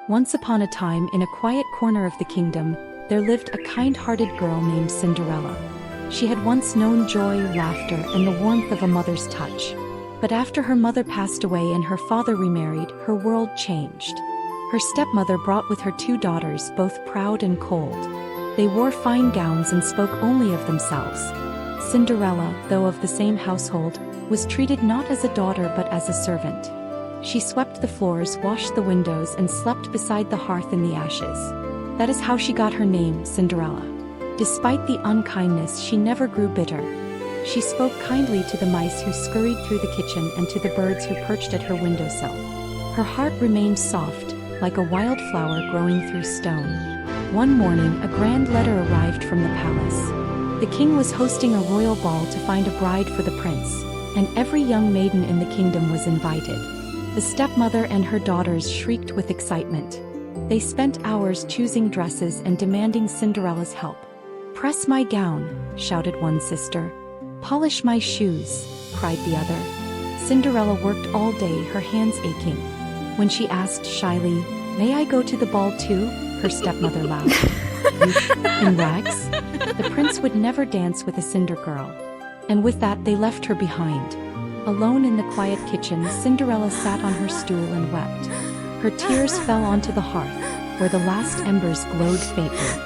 Once upon a time, in a quiet corner of the kingdom, there lived a kind-hearted girl named Cinderella. She had once known joy, laughter, and the warmth of a mother's touch. But after her mother passed away and her father remarried, her world changed. Her stepmother brought with her two daughters, both proud and cold. They wore fine gowns and spoke only of themselves. Cinderella, though of the same household, was treated not as a daughter but as a servant. She swept the floors, washed the windows, and slept beside the hearth in the ashes. That is how she got her name, Cinderella. Despite the unkindness, she never grew bitter. She spoke kindly to the mice who scurried through the kitchen and to the birds who perched at her windowsill. Her heart remained soft, like a wildflower growing through stone. One morning, a grand letter arrived from the palace. The king was hosting a royal ball to find a bride for the prince, and every young maiden in the kingdom was invited. The stepmother and her daughters shrieked with excitement. They spent hours choosing dresses and demanding Cinderella's help. "Press my gown," shouted one sister. "Polish my shoes," cried the other. Cinderella worked all day, her hands aching. When she asked shyly, "May I go to the ball too?" her stepmother laughed. "In rags?" The prince would never dance with a cinder girl. And with that they left her behind. Alone in the quiet kitchen, Cinderella sat on her stool and wept. Her tears fell onto the hearth, where the last embers glowed faintly.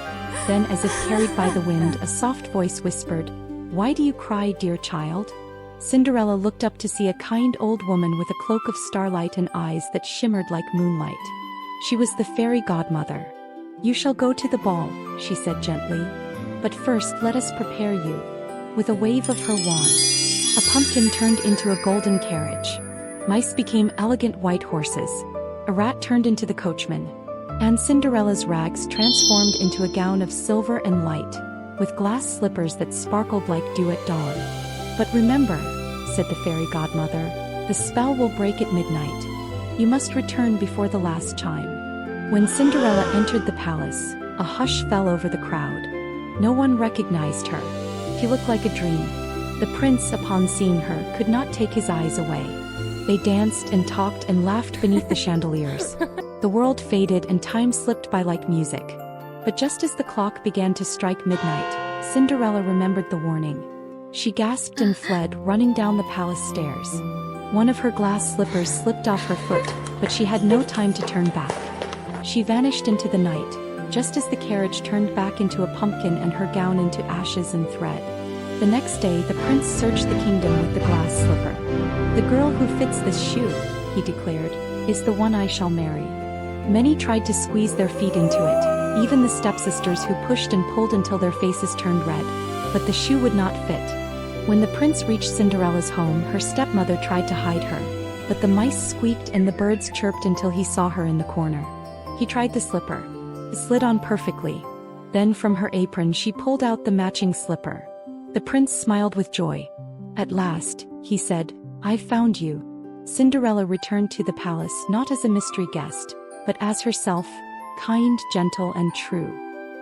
Then, as if carried by the wind, a soft voice whispered, "Why do you cry, dear child?" Cinderella looked up to see a kind old woman with a cloak of starlight and eyes that shimmered like moonlight. She was the Fairy Godmother. "You shall go to the ball," she said gently. "But first let us prepare you." With a wave of her wand, a pumpkin turned into a golden carriage. Mice became elegant white horses. A rat turned into the coachman. And Cinderella's rags transformed into a gown of silver and light, with glass slippers that sparkled like dew at dawn. "But remember," said the Fairy Godmother, "the spell will break at midnight. You must return before the last chime." When Cinderella entered the palace, a hush fell over the crowd. No one recognized her. She looked like a dream. The prince, upon seeing her, could not take his eyes away. They danced and talked and laughed beneath the chandeliers. The world faded and time slipped by like music. But just as the clock began to strike midnight, Cinderella remembered the warning. She gasped and fled, running down the palace stairs. One of her glass slippers slipped off her foot, but she had no time to turn back. She vanished into the night, just as the carriage turned back into a pumpkin and her gown into ashes and thread. The next day, the prince searched the kingdom with the glass slipper. "The girl who fits this shoe," he declared, "is the one I shall marry." Many tried to squeeze their feet into it, even the stepsisters who pushed and pulled until their faces turned red. But the shoe would not fit. When the prince reached Cinderella's home, her stepmother tried to hide her. But the mice squeaked and the birds chirped until he saw her in the corner. He tried the slipper. It slid on perfectly. Then from her apron she pulled out the matching slipper. The prince smiled with joy. "At last," he said, "I've found you." Cinderella returned to the palace not as a mystery guest, but as herself, kind, gentle, and true.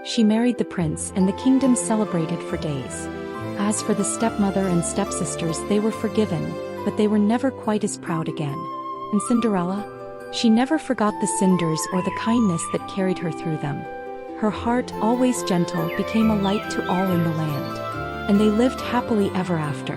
She married the prince, and the kingdom celebrated for days. As for the stepmother and stepsisters, they were forgiven, but they were never quite as proud again. And Cinderella? She never forgot the cinders or the kindness that carried her through them. Her heart, always gentle, became a light to all in the land. And they lived happily ever after.